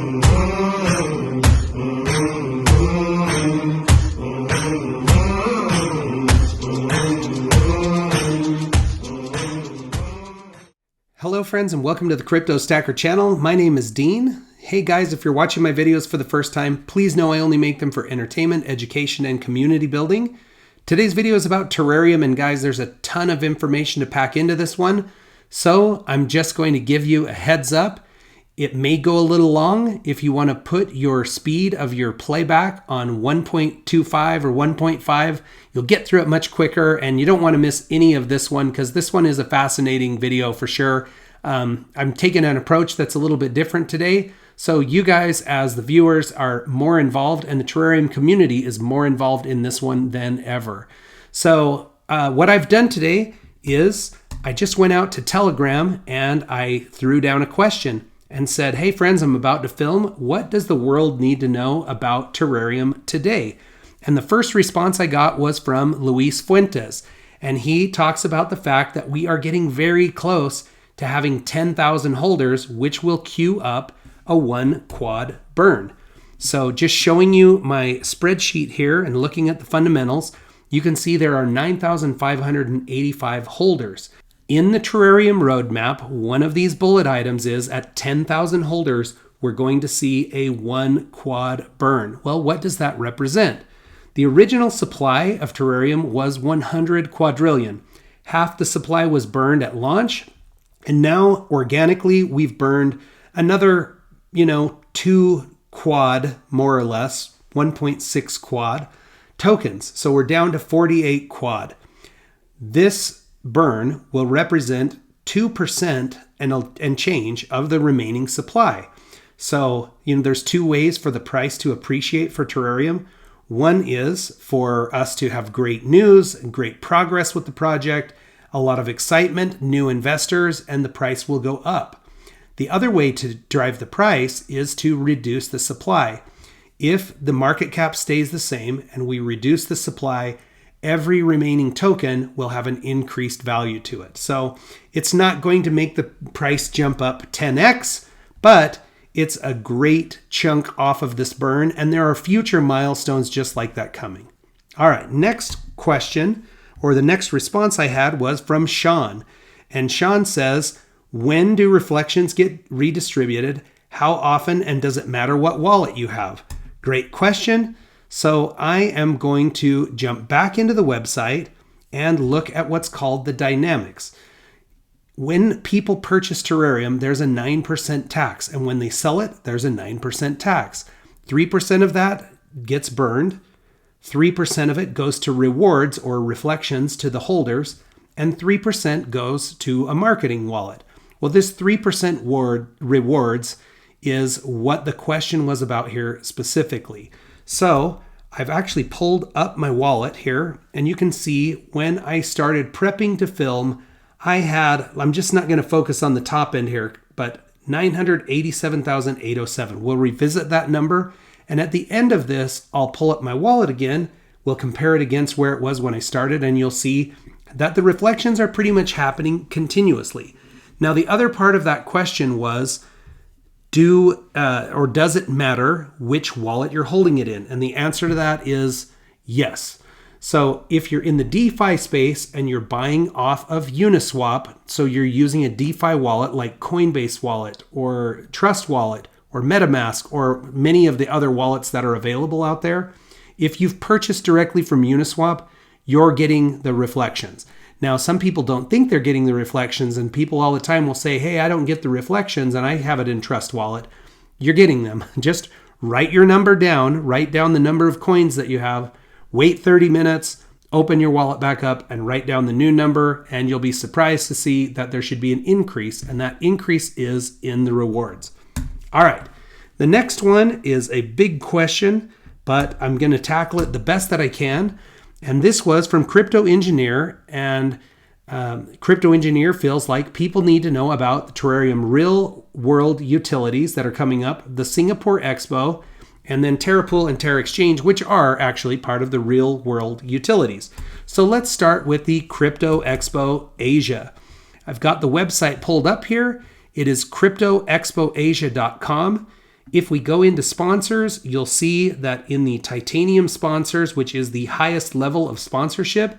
Hello friends and welcome to the Crypto Stacker channel. My name is Dean. Hey guys, if you're watching my videos for the first time, please know I only make them for entertainment, education, and community building. Today's video is about Terrarium, and guys, there's a ton of information to pack into this one. So I'm just going to give you a heads up. It may go a little long. If you want to put your speed of your playback on 1.25 or 1.5, you'll get through it much quicker, and you don't want to miss any of this one because this one is a fascinating video for sure. I'm taking an approach that's a little bit different today. So you guys as the viewers are more involved, and the Terrarium community is more involved in this one than ever. So what I've done today is I just went out to Telegram and I threw down a question and said, hey friends, I'm about to film. What does the world need to know about Terrarium today? And the first response I got was from Luis Fuentes. And he talks about the fact that we are getting very close to having 10,000 holders, which will queue up a 1 quad burn. So just showing you my spreadsheet here and looking at the fundamentals, you can see there are 9,585 holders. In the Terrarium roadmap, one of these bullet items is at 10,000 holders, we're going to see a 1 quad burn. Well, what does that represent? The original supply of Terrarium was 100 quadrillion. Half the supply was burned at launch, and now organically we've burned another, 2 quad, more or less, 1.6 quad tokens. So we're down to 48 quad. This burn will represent 2% and change of the remaining supply. So, there's two ways for the price to appreciate for Terrarium. One is for us to have great news and great progress with the project, a lot of excitement, new investors, and the price will go up. The other way to drive the price is to reduce the supply. If the market cap stays the same and we reduce the supply, every remaining token will have an increased value to it. So it's not going to make the price jump up 10x, but it's a great chunk off of this burn, and there are future milestones just like that coming. All right, next question, or the next response I had was from Sean. And Sean says, when do reflections get redistributed? How often, and does it matter what wallet you have? Great question. So I am going to jump back into the website and look at what's called the dynamics. When people purchase Terrarium, there's a 9% tax. And when they sell it, there's a 9% tax. 3% of that gets burned. 3% of it goes to rewards or reflections to the holders. And 3% goes to a marketing wallet. Well, this 3% rewards is what the question was about here specifically. So I've actually pulled up my wallet here, and you can see when I started prepping to film, I'm just not going to focus on the top end here, but 987,807. We'll revisit that number, and at the end of this, I'll pull up my wallet again. We'll compare it against where it was when I started, and you'll see that the reflections are pretty much happening continuously. Now, the other part of that question was, does it matter which wallet you're holding it in? And the answer to that is yes. So if you're in the DeFi space and you're buying off of Uniswap, so you're using a DeFi wallet like Coinbase Wallet or Trust Wallet or MetaMask or many of the other wallets that are available out there, if you've purchased directly from Uniswap, you're getting the reflections. Now, some people don't think they're getting the reflections, and people all the time will say, hey, I don't get the reflections and I have it in Trust Wallet. You're getting them. Just write your number down, write down the number of coins that you have, wait 30 minutes, open your wallet back up and write down the new number, and you'll be surprised to see that there should be an increase, and that increase is in the rewards. All right, the next one is a big question, but I'm going to tackle it the best that I can. And this was from Crypto Engineer, and Crypto Engineer feels like people need to know about the Terrarium real world utilities that are coming up, the Singapore Expo, and then Terapool and Terrarium Exchange, which are actually part of the real world utilities. So let's start with the Crypto Expo Asia. I've got the website pulled up here. It is cryptoexpoasia.com. If we go into sponsors, you'll see that in the titanium sponsors, which is the highest level of sponsorship,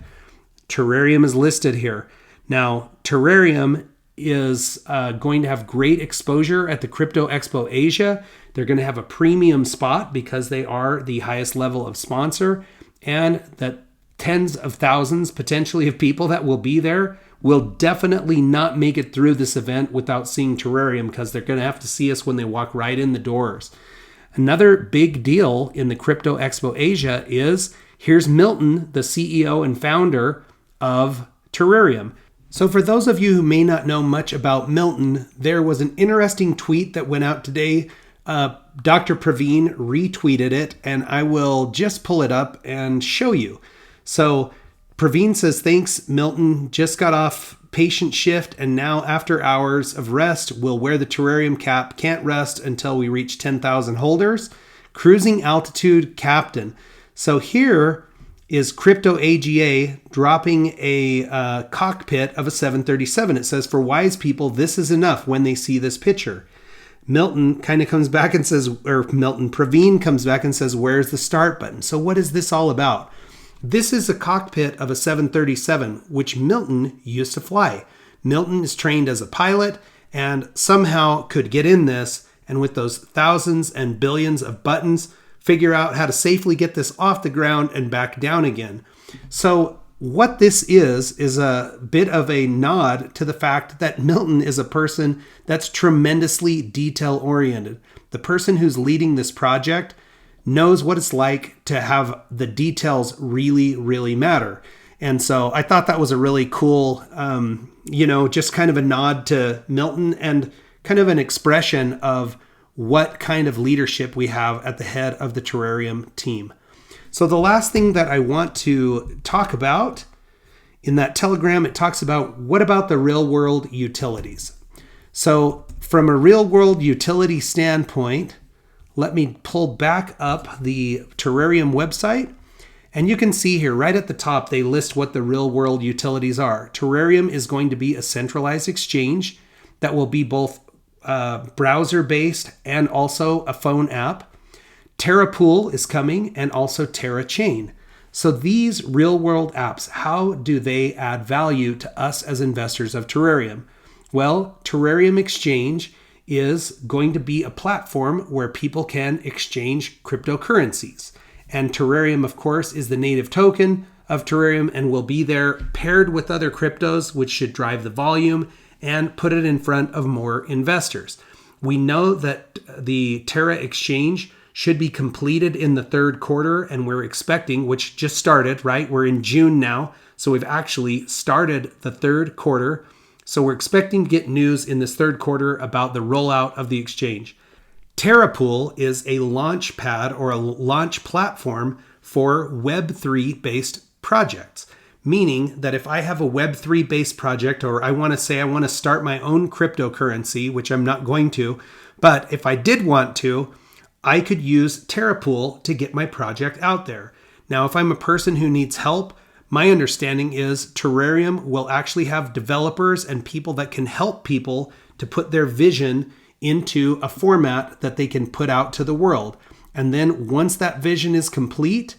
Terrarium is listed here. Now, Terrarium is going to have great exposure at the Crypto Expo Asia. They're going to have a premium spot because they are the highest level of sponsor, and that tens of thousands potentially of people that will be there will definitely not make it through this event without seeing Terrarium, because they're going to have to see us when they walk right in the doors. Another big deal in the Crypto Expo Asia is here's Milton, the CEO and founder of Terrarium. So for those of you who may not know much about Milton, there was an interesting tweet that went out today. Dr. Praveen retweeted it, and I will just pull it up and show you. So Praveen says, thanks, Milton. Just got off patient shift, and now after hours of rest, we'll wear the Terrarium cap. Can't rest until we reach 10,000 holders. Cruising altitude captain. So here is Crypto AGA dropping a cockpit of a 737. It says, for wise people, this is enough when they see this picture. Milton kind of comes back and says, Praveen comes back and says, where's the start button? So what is this all about? This is a cockpit of a 737, which Milton used to fly. Milton is trained as a pilot and somehow could get in this, and with those thousands and billions of buttons, figure out how to safely get this off the ground and back down again. So what this is a bit of a nod to the fact that Milton is a person that's tremendously detail-oriented. The person who's leading this project knows what it's like to have the details really, really matter. And so I thought that was a really cool, just kind of a nod to Milton and kind of an expression of what kind of leadership we have at the head of the Terrarium team. So the last thing that I want to talk about in that telegram, it talks about what about the real world utilities. So from a real world utility standpoint, let me pull back up the Terrarium website, and you can see here right at the top, they list what the real world utilities are. Terrarium is going to be a centralized exchange that will be both browser-based and also a phone app. Terapool is coming, and also Terachain. So these real-world apps, how do they add value to us as investors of Terrarium? Well, Terrarium Exchange is going to be a platform where people can exchange cryptocurrencies. And Terrarium, of course, is the native token of Terrarium and will be there paired with other cryptos, which should drive the volume and put it in front of more investors. We know that the Terra Exchange should be completed in the third quarter, and we're expecting, which just started, right? We're in June now, so we've actually started the third quarter. So we're expecting to get news in this third quarter about the rollout of the exchange. Terapool is a launch pad or a launch platform for Web3 based projects, meaning that if I have a Web3 based project, or I want to start my own cryptocurrency, which I'm not going to, but if I did want to, I could use Terapool to get my project out there. Now, if I'm a person who needs help, my understanding is Terrarium will actually have developers and people that can help people to put their vision into a format that they can put out to the world. And then once that vision is complete,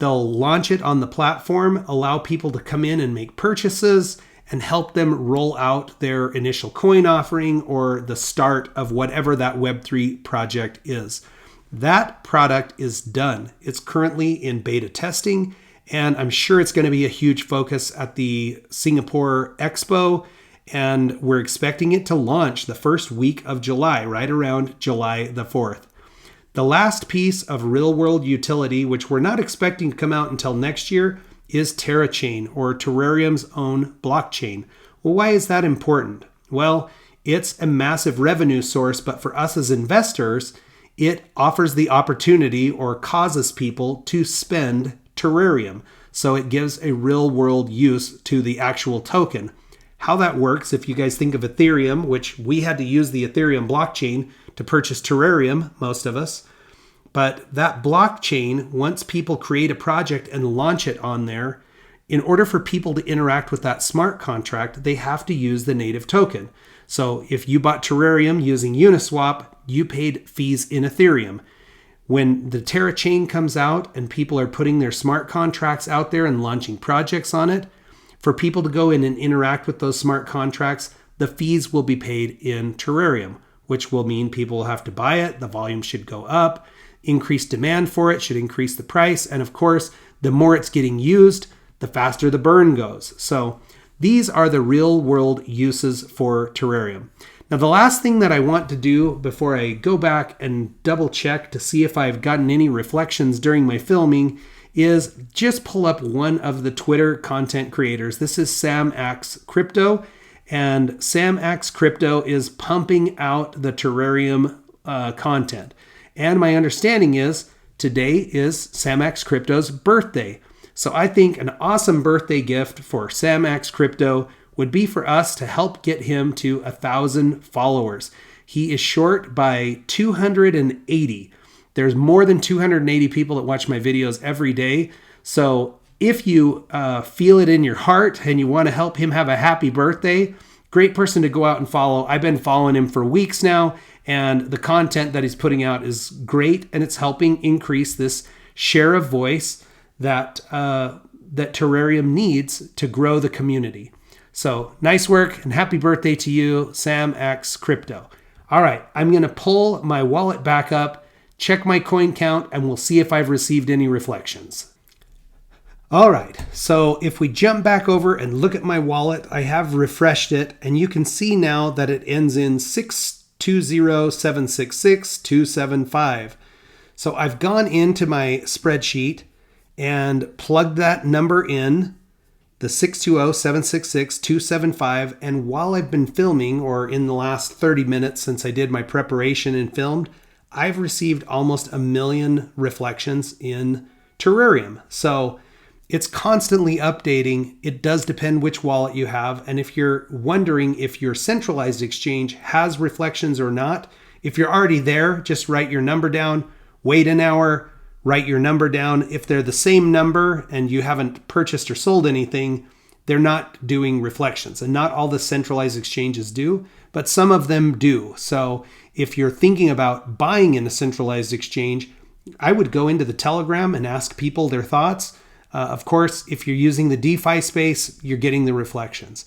they'll launch it on the platform, allow people to come in and make purchases, and help them roll out their initial coin offering or the start of whatever that Web3 project is. That product is done. It's currently in beta testing, and I'm sure it's going to be a huge focus at the Singapore Expo, and we're expecting it to launch the first week of July, right around July the 4th. The last piece of real-world utility, which we're not expecting to come out until next year, is Terachain, or Terrarium's own blockchain. Well, why is that important? Well, it's a massive revenue source, but for us as investors, it offers the opportunity or causes people to spend Terrarium. So it gives a real-world use to the actual token. How that works, if you guys think of Ethereum, which we had to use the Ethereum blockchain to purchase Terrarium, most of us, but that blockchain, once people create a project and launch it on there, in order for people to interact with that smart contract, they have to use the native token. So if you bought Terrarium using Uniswap, you paid fees in Ethereum. When the Terra chain comes out and people are putting their smart contracts out there and launching projects on it, for people to go in and interact with those smart contracts, the fees will be paid in Terrarium, which will mean people will have to buy it, the volume should go up, increased demand for it should increase the price, and of course, the more it's getting used, the faster the burn goes. So these are the real world uses for Terrarium. Now, the last thing that I want to do before I go back and double check to see if I've gotten any reflections during my filming is just pull up one of the Twitter content creators. This is SamAxeCrypto, and SamAxeCrypto is pumping out the Terrarium content. And my understanding is today is SamAxeCrypto's birthday. So I think an awesome birthday gift for SamAxeCrypto would be for us to help get him to 1,000 followers. He is short by 280. There's more than 280 people that watch my videos every day. So if you feel it in your heart and you want to help him have a happy birthday, great person to go out and follow. I've been following him for weeks now, and the content that he's putting out is great, and it's helping increase this share of voice that Terrarium needs to grow the community. So nice work and happy birthday to you, SamAxeCrypto. All right, I'm going to pull my wallet back up, check my coin count, and we'll see if I've received any reflections. All right, so if we jump back over and look at my wallet, I have refreshed it, and you can see now that it ends in 620766275. So I've gone into my spreadsheet and plugged that number in, the 620766275, and while I've been filming, or in the last 30 minutes since I did my preparation and filmed, I've received almost 1 million reflections in Terrarium. So it's constantly updating. It does depend which wallet you have. And if you're wondering if your centralized exchange has reflections or not, if you're already there, just write your number down, wait an hour, write your number down. If they're the same number and you haven't purchased or sold anything, they're not doing reflections. And not all the centralized exchanges do, but some of them do. So if you're thinking about buying in a centralized exchange, I would go into the Telegram and ask people their thoughts. Of course, if you're using the DeFi space, you're getting the reflections.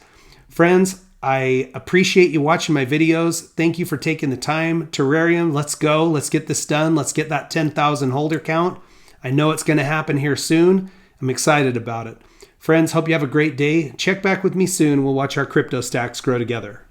Friends, I appreciate you watching my videos. Thank you for taking the time. Terrarium, let's go. Let's get this done. Let's get that 10,000 holder count. I know it's going to happen here soon. I'm excited about it. Friends, hope you have a great day. Check back with me soon. We'll watch our crypto stacks grow together.